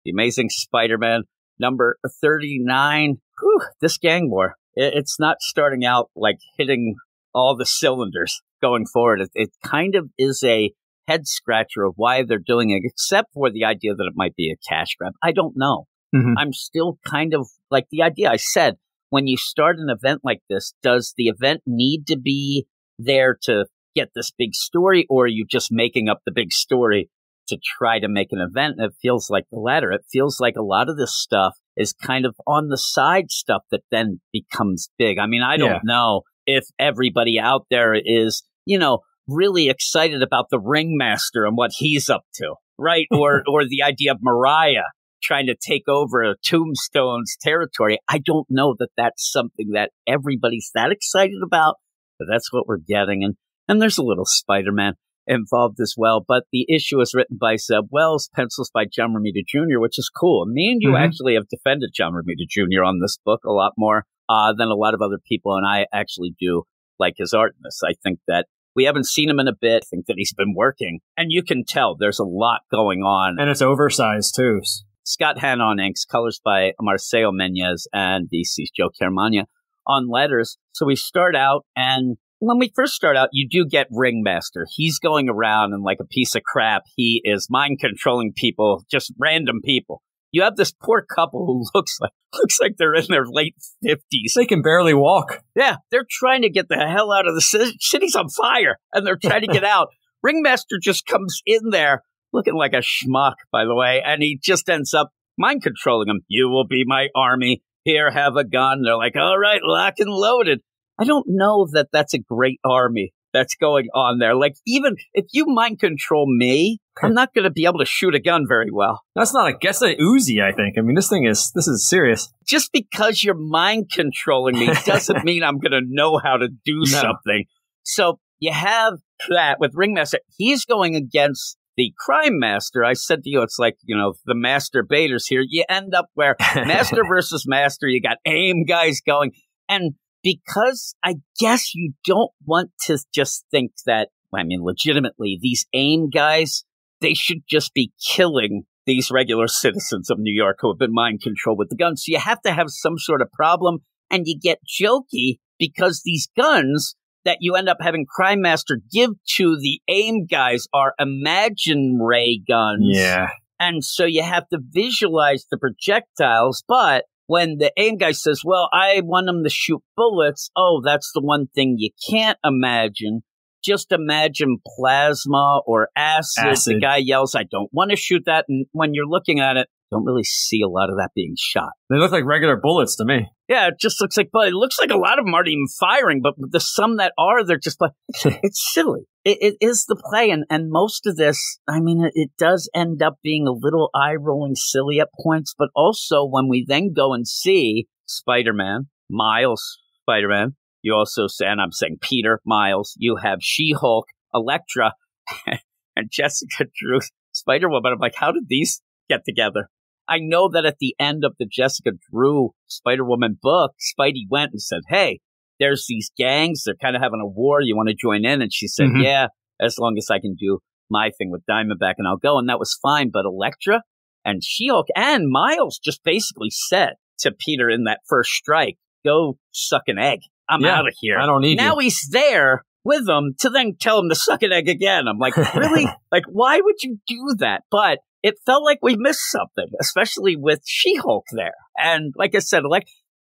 The Amazing Spider-Man number 39. Whew, this gang war, it's not starting out like hitting all the cylinders going forward. It kind of is a head scratcher of why they're doing it, except for the idea that it might be a cash grab. I don't know. Mm-hmm. I'm still kind of like the idea I said, when you start an event like this, does the event need to be there to get this big story, or are you just making up the big story to try to make an event? And it feels like the latter. It feels like a lot of this stuff is kind of on the side stuff that then becomes big. I mean, I don't know if everybody out there is, really excited about the Ringmaster and what he's up to, right? Or the idea of Mariah trying to take over Tombstone's territory. I don't know that that's something that everybody's that excited about, but that's what we're getting. And there's a little Spider-Man involved as well. But the issue is written by Zeb Wells, pencils by John Romita Jr., which is cool. Me and you actually have defended John Romita Jr. on this book a lot more than a lot of other people, and I actually do like his art in this. I think that we haven't seen him in a bit. I think that he's been working, and you can tell there's a lot going on. And it's oversized, too. Scott Hahn on inks, colors by Marcelo Menez, and VC's Joe Caramagna on letters. So we start out, and when we first start out, you do get Ringmaster. He's going around and like a piece of crap. He is mind controlling people, just random people. You have this poor couple who looks like they're in their late 50s. They can barely walk. Yeah, they're trying to get the hell out of the city. City's on fire, and they're trying to get out. Ringmaster just comes in there looking like a schmuck, by the way, and he just ends up mind controlling them. You will be my army. Here, have a gun. They're like, all right, lock and loaded. I don't know that that's a great army that's going on there. Like, even if you mind control me, I'm not going to be able to shoot a gun very well. That's not a guess at Uzi, I think. I mean, this is serious. Just because you're mind controlling me doesn't mean I'm going to know how to do something. So you have that with Ringmaster. He's going against the Crime Master. I said to you, it's like, the master baiters here. You end up where master versus master, you got AIM guys going. And because I guess you don't want to just think that, legitimately, these AIM guys, they should just be killing these regular citizens of New York who have been mind controlled with the guns. So you have to have some sort of problem, and you get jokey because these guns that you end up having Crime Master give to the AIM guys are Imagine Ray guns. Yeah. And so you have to visualize the projectiles, but when the AIM guy says, well, I want them to shoot bullets, that's the one thing you can't imagine. Just imagine plasma or acid. The guy yells, I don't want to shoot that. And when you're looking at it, you don't really see a lot of that being shot. They look like regular bullets to me. Yeah, it just looks like, but it looks like a lot of them aren't even firing, but the some that are, they're just like, it's silly. It is the play, and most of this, it does end up being a little eye-rolling silly at points, but also when we then go and see Spider-Man, Miles Spider-Man, you also say, and I'm saying Peter, Miles, you have She-Hulk, Elektra, and Jessica Drew, Spider-Woman. I'm like, how did these get together? I know that at the end of the Jessica Drew Spider-Woman book, Spidey went and said, hey, there's these gangs. They're kind of having a war. You want to join in? And she said, yeah, as long as I can do my thing with Diamondback and I'll go. And that was fine. But Elektra and She-Hulk and Miles just basically said to Peter in that first strike, go suck an egg. I'm out of here. I don't need now you. He's there with them to then tell him to suck an egg again. I'm like, really? Like, why would you do that? But it felt like we missed something, especially with She-Hulk there. And like I said,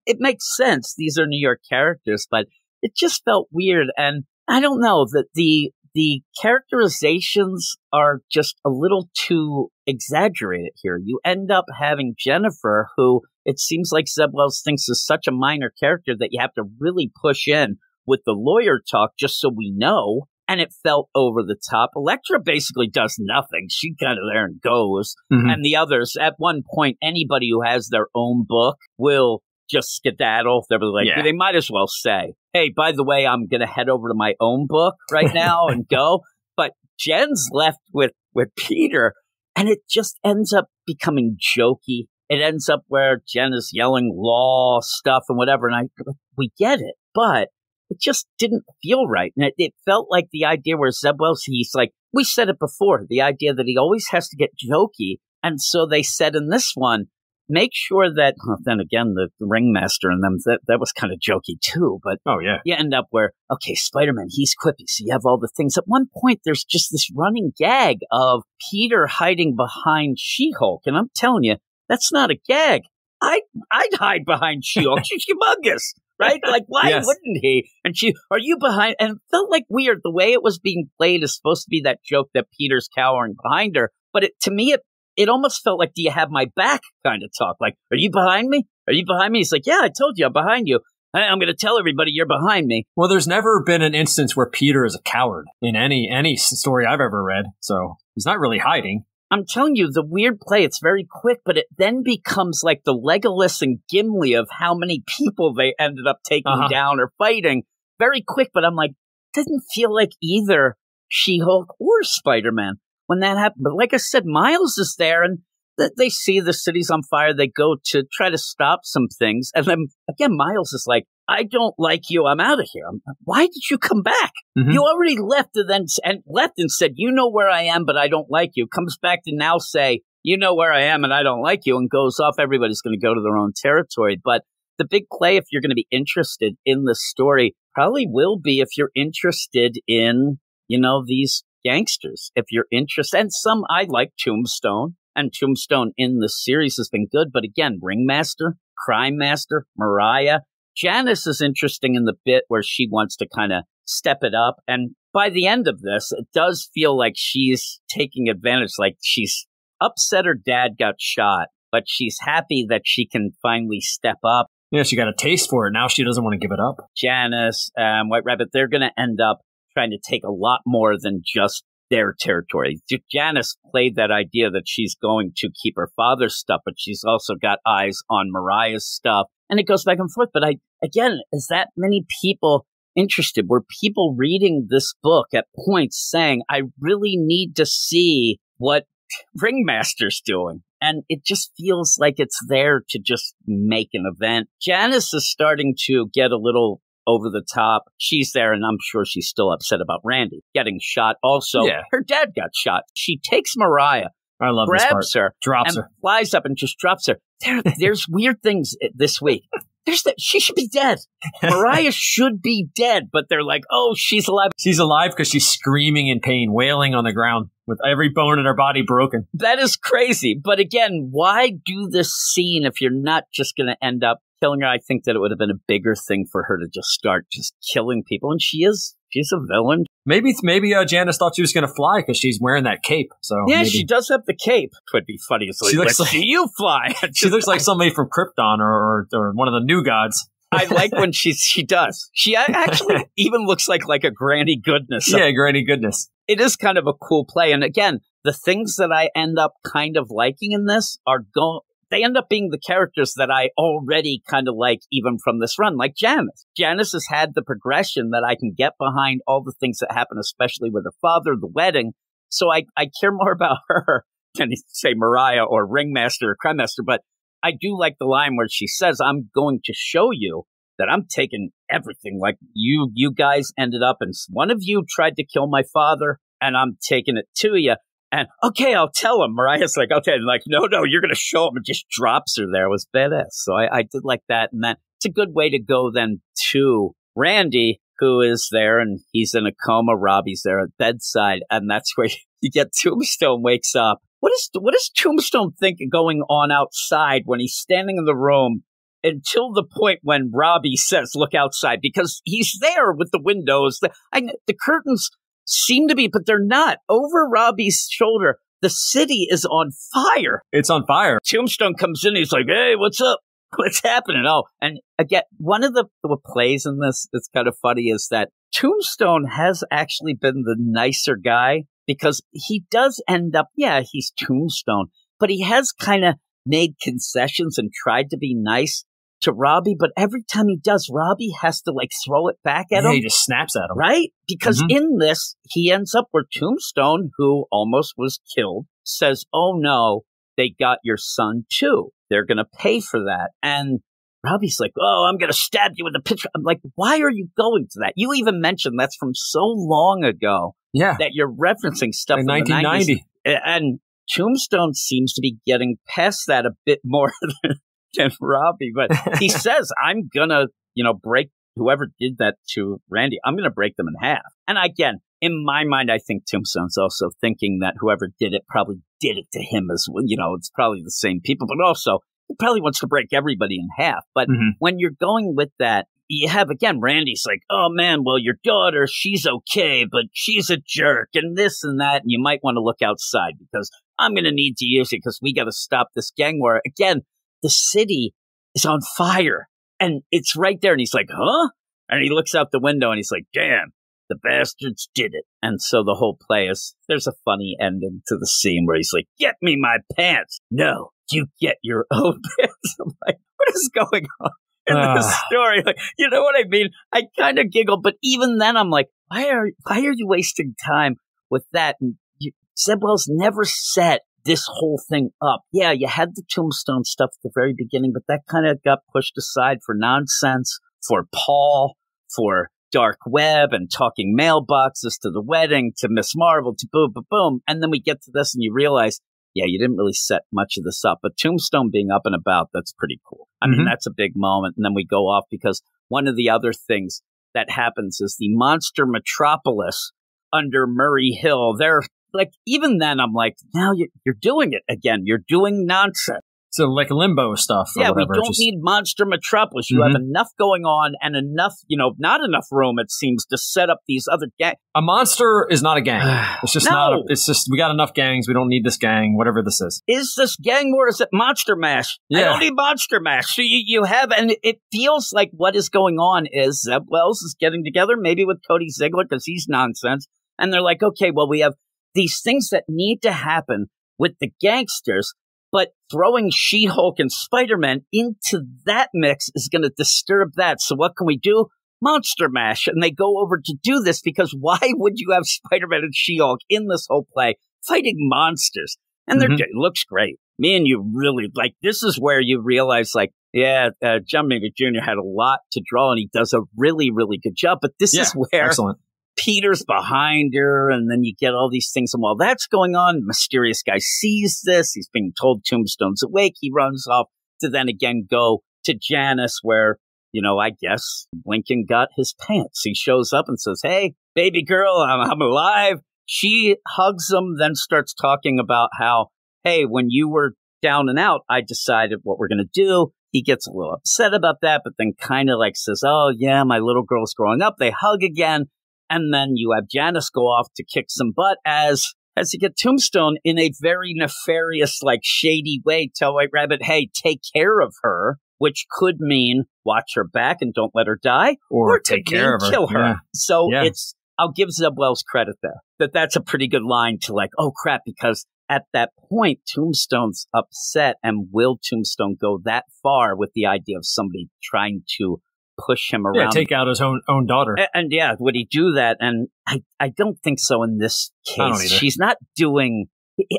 it makes sense. These are New York characters, but it just felt weird. And I don't know that the characterizations are just a little too exaggerated here. You end up having Jennifer, who it seems like Zeb Wells thinks is such a minor character that you have to really push in with the lawyer talk just so we know. And it felt over the top. Elektra basically does nothing. She kind of there and goes. And the others, at one point, anybody who has their own book will just skedaddle. They'll be like, they might as well say, hey, by the way, I'm going to head over to my own book right now and go. But Jen's left with Peter, and it just ends up becoming jokey. It ends up where Jen is yelling law stuff and whatever, and we get it, but it just didn't feel right. And it felt like the idea where Zeb Wells, he's like, we said it before, the idea that he always has to get jokey And so they said in this one, make sure that, well, then again, the ringmaster and them, that was kind of jokey too. But oh, yeah. You end up where, okay, Spider-Man, he's quippy. So you have all the things. At one point, there's just this running gag of Peter hiding behind She-Hulk. And I'm telling you, that's not a gag. I'd hide behind She-Hulk. She's humongous, right? Like, why wouldn't he? And are you behind? And it felt like weird. The way it was being played is supposed to be that joke that Peter's cowering behind her. But to me, it almost felt like, do you have my back kind of talk? Like, are you behind me? Are you behind me? He's like, yeah, I told you I'm behind you. I'm going to tell everybody you're behind me. Well, there's never been an instance where Peter is a coward in any story I've ever read. So he's not really hiding. I'm telling you, the weird play, it's very quick, but it then becomes like the Legolas and Gimli of how many people they ended up taking down or fighting. Very quick, but I'm like, didn't feel like either She-Hulk or Spider-Man when that happened. But like I said, Miles is there, and they see the city's on fire. They go to try to stop some things. And then, again, Miles is like, I don't like you. I'm out of here. Why did you come back? Mm-hmm. You already left and said, you know where I am, but I don't like you. Comes back to now say, you know where I am and I don't like you, and goes off. Everybody's going to go to their own territory. But the big play, if you're going to be interested in the story, probably will be if you're interested in, these gangsters. If you're interested, and some, I like Tombstone, and Tombstone in the series has been good. But again, Ringmaster, Crime Master, Mariah, Janice is interesting in the bit where she wants to kind of step it up. And by the end of this, it does feel like she's taking advantage, like she's upset her dad got shot, but she's happy that she can finally step up. Yeah, she got a taste for it. Now she doesn't want to give it up. Janice, White Rabbit, they're going to end up trying to take a lot more than just their territory. Janice played that idea that she's going to keep her father's stuff, but she's also got eyes on Mariah's stuff. And it goes back and forth. But again, is that many people interested? Were people reading this book at points saying, I really need to see what Ringmaster's doing? And it just feels like it's there to just make an event. Janice is starting to get a little over the top. She's there, and I'm sure she's still upset about Randy getting shot. Also, her dad got shot. She takes Mariah. I love grabs this part. Her, drops and her, flies up and just drops her. There's weird things this week. She should be dead. Mariah should be dead, but they're like, oh, she's alive. She's alive because she's screaming in pain, wailing on the ground with every bone in her body broken. That is crazy. But again, why do this scene if you're not just going to end up killing her? I think that it would have been a bigger thing for her to just start just killing people. And she's a villain. Maybe Janice thought she was going to fly because she's wearing that cape. So yeah, maybe. She does have the cape. Could be funny. It's like, let's see you fly. She looks like somebody from Krypton or one of the new gods. I like when she does. She actually even looks like a Granny Goodness. Yeah, Granny Goodness. It is kind of a cool play. And again, the things that I end up kind of liking in this they end up being the characters that I already kind of like even from this run, like Janice. Janice has had the progression that I can get behind all the things that happen, especially with her father, the wedding. So I care more about her than, say, Mariah or Ringmaster or Crime Master. But I do like the line where she says, I'm going to show you that I'm taking everything. Like you guys ended up, and one of you tried to kill my father, and I'm taking it to you. And, okay, I'll tell him. Mariah's like, okay. And like, no, you're going to show him, and just drops her there. It was badass. So I did like that. And it's a good way to go then to Randy, who is there, and he's in a coma. Robbie's there at bedside. And that's where you get Tombstone wakes up. What does Tombstone think going on outside when he's standing in the room until the point when Robbie says, look outside? Because he's there with the windows. The curtains seem to be, but they're not. Over Robbie's shoulder, the city is on fire. It's on fire. Tombstone comes in, he's like, hey, what's up? What's happening? Oh, and again, one of the plays in this that's kind of funny is that Tombstone has actually been the nicer guy, because he does end up, he's Tombstone, but he has kind of made concessions and tried to be nice to Robbie, but every time he does, Robbie has to throw it back at him. He just snaps at him. Right? Because in this, he ends up where Tombstone, who almost was killed, says, oh no, they got your son too. They're going to pay for that. And Robbie's like, oh, I'm going to stab you with a pitch. I'm like, why are you going to that? You even mentioned that's from so long ago. Yeah. That you're referencing stuff in from 1990. The 90s. And Tombstone seems to be getting past that a bit more than Robbie, but he says, I'm gonna, break whoever did that to Randy. I'm gonna break them in half. And again, in my mind, I think Tombstone's also thinking that whoever did it probably did it to him as well. It's probably the same people, but also he probably wants to break everybody in half. But when you're going with that, you have, again, Randy's like, oh man, well, your daughter, she's okay, but she's a jerk and this and that. And you might want to look outside because I'm going to need to use it because we got to stop this gang war. Again, the city is on fire and it's right there. And he's like, huh? And he looks out the window and he's like, damn, the bastards did it. And so the whole play is, there's a funny ending to the scene where he's like, get me my pants. No, you get your own pants. I'm like, what is going on in this story? Like, you know what I mean? I kind of giggle, but even then I'm like, why are you wasting time with that? And Zeb Wells never set this whole thing up. Yeah, you had the Tombstone stuff at the very beginning, but that kind of got pushed aside for nonsense, for Paul, for Dark Web and talking mailboxes to the wedding, to Miss Marvel, to boom, boom, boom. And then we get to this and you realize, yeah, you didn't really set much of this up. But Tombstone being up and about, that's pretty cool. I mean, that's a big moment. And then we go off because one of the other things that happens is the monster metropolis under Murray Hill. They're like, even then, I'm like, now you're doing it again. You're doing nonsense. So like limbo stuff. Or yeah, whatever. We don't need Monster Metropolis. You have enough going on and enough, not enough room, it seems, to set up these other gangs. A monster is not a gang. It's just it's just, we got enough gangs. We don't need this gang, whatever this is. Is this gang war? Is it Monster Mash? Yeah. I don't need Monster Mash. So you have, and it feels like what is going on is Zeb Wells is getting together, maybe with Cody Ziegler, because he's nonsense. And they're like, okay, well, we have these things that need to happen with the gangsters. But throwing She-Hulk and Spider-Man into that mix is going to disturb that. So what can we do? Monster Mash. And they go over to do this because why would you have Spider-Man and She-Hulk in this whole play fighting monsters? And it looks great. Me and you really, like, this is where you realize, like, yeah, John Maywood Jr. had a lot to draw and he does a really, really good job. But this is where excellent. Peter's behind her, and then you get all these things. And while that's going on, mysterious guy sees this. He's being told Tombstone's awake. He runs off to then again go to Janice, where, I guess Lincoln got his pants. He shows up and says, hey, baby girl, I'm alive. She hugs him, then starts talking about how, hey, when you were down and out, I decided what we're going to do. He gets a little upset about that, but then kind of like says, oh, yeah, my little girl's growing up. They hug again. And then you have Janice go off to kick some butt as you get Tombstone in a very nefarious, like shady way, tell White Rabbit, hey, take care of her, which could mean watch her back and don't let her die, or take care of her, kill her. Yeah. So I'll give Zeb Wells credit there. That's a pretty good line to like, oh crap, because at that point, Tombstone's upset, and will Tombstone go that far with the idea of somebody trying to push him around? Yeah, take out his own daughter. And would he do that? And I don't think so in this case. I don't either. She's not doing,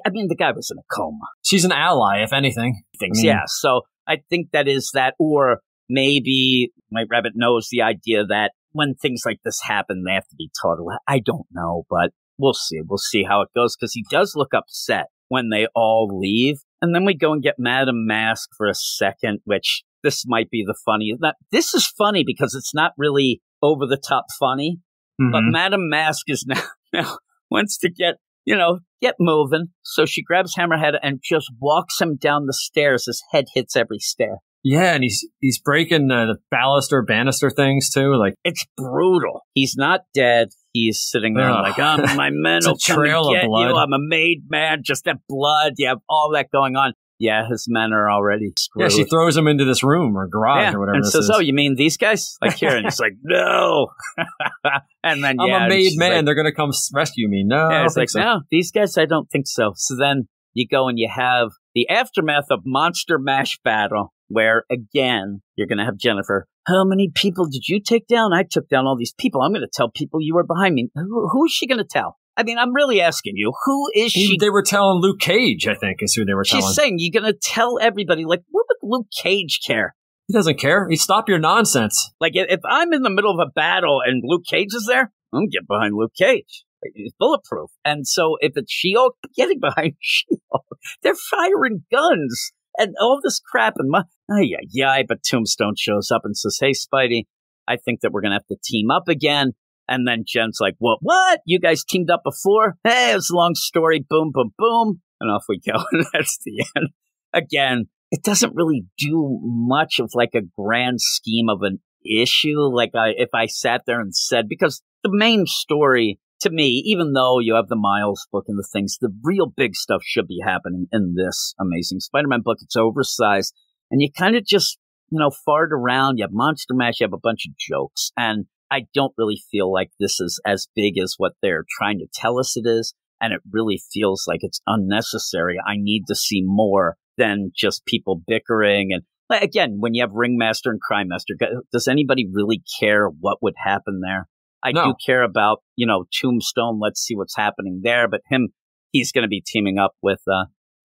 I mean, the guy was in a coma. She's an ally, if anything. Yeah, so I think that is that, or maybe White Rabbit knows the idea that when things like this happen, they have to be taught. I don't know, but we'll see. We'll see how it goes, because he does look upset when they all leave. And then we go and get Madame Mask for a second, which this might be the funniest. This is funny because it's not really over the top funny, but Madame Mask is now wants to get moving. So she grabs Hammerhead and just walks him down the stairs. His head hits every stair. Yeah, and he's breaking the banister things too. Like, it's brutal. He's not dead. He's sitting there like, my men will come and get you. I'm a made man. Just that blood. You have all that going on. Yeah, his men are already screwed. Yeah, she throws him into this room or garage or whatever. And says, oh, you mean these guys? Like here. And he's like, no. And then, I'm a made man. Like, they're going to come rescue me. No, yeah, it's like, so. No, these guys, I don't think so. So then you go and you have the aftermath of Monster Mash Battle, where, again, you're going to have Jennifer. How many people did you take down? I took down all these people. I'm going to tell people you were behind me. Who is she going to tell? I mean, I'm really asking you, who is she? They were telling Luke Cage, I think, is who they were telling. She's saying, you're going to tell everybody, like, what would Luke Cage care? He doesn't care. He stop your nonsense. Like, if I'm in the middle of a battle and Luke Cage is there, I'm going to get behind Luke Cage. It's bulletproof. And so if it's She-Hulk, getting behind She-Hulk, they're firing guns and all this crap. And but Tombstone shows up and says, hey, Spidey, I think that we're going to have to team up again. And then Jen's like, what? You guys teamed up before? Hey, it was a long story. Boom, boom, boom. And off we go. And that's the end. Again, it doesn't really do much of like a grand scheme of an issue. Like if I sat there and said, because the main story to me, even though you have the Miles book and the things, the real big stuff should be happening in this Amazing Spider-Man book. It's oversized and you kind of just, fart around. You have Monster Mash, you have a bunch of jokes. And I don't really feel like this is as big as what they're trying to tell us it is. And it really feels like it's unnecessary. I need to see more than just people bickering. And again, when you have Ringmaster and Crime Master, does anybody really care what would happen there? I do care about, Tombstone. Let's see what's happening there. But he's going to be teaming up with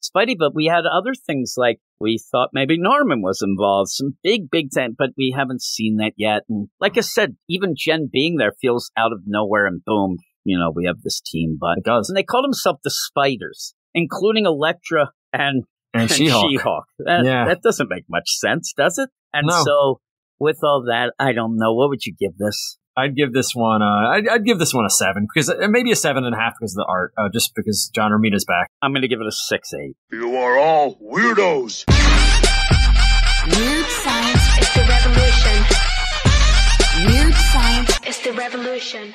Spidey. But we had other things like we thought maybe Norman was involved. Some big thing, but we haven't seen that yet. And like I said, even Jen being there feels out of nowhere and boom, we have this team. But it does. And they called themselves the Spiders, including Elektra and She-Hulk. That doesn't make much sense, does it? And so with all that, I don't know. What would you give this? I'd give this one. I'd give this one a 7 because maybe a 7.5 because of the art. Just because John Romita's back. I'm going to give it a 6.8. You are all weirdos. Weird science is the revolution. Weird science is the revolution.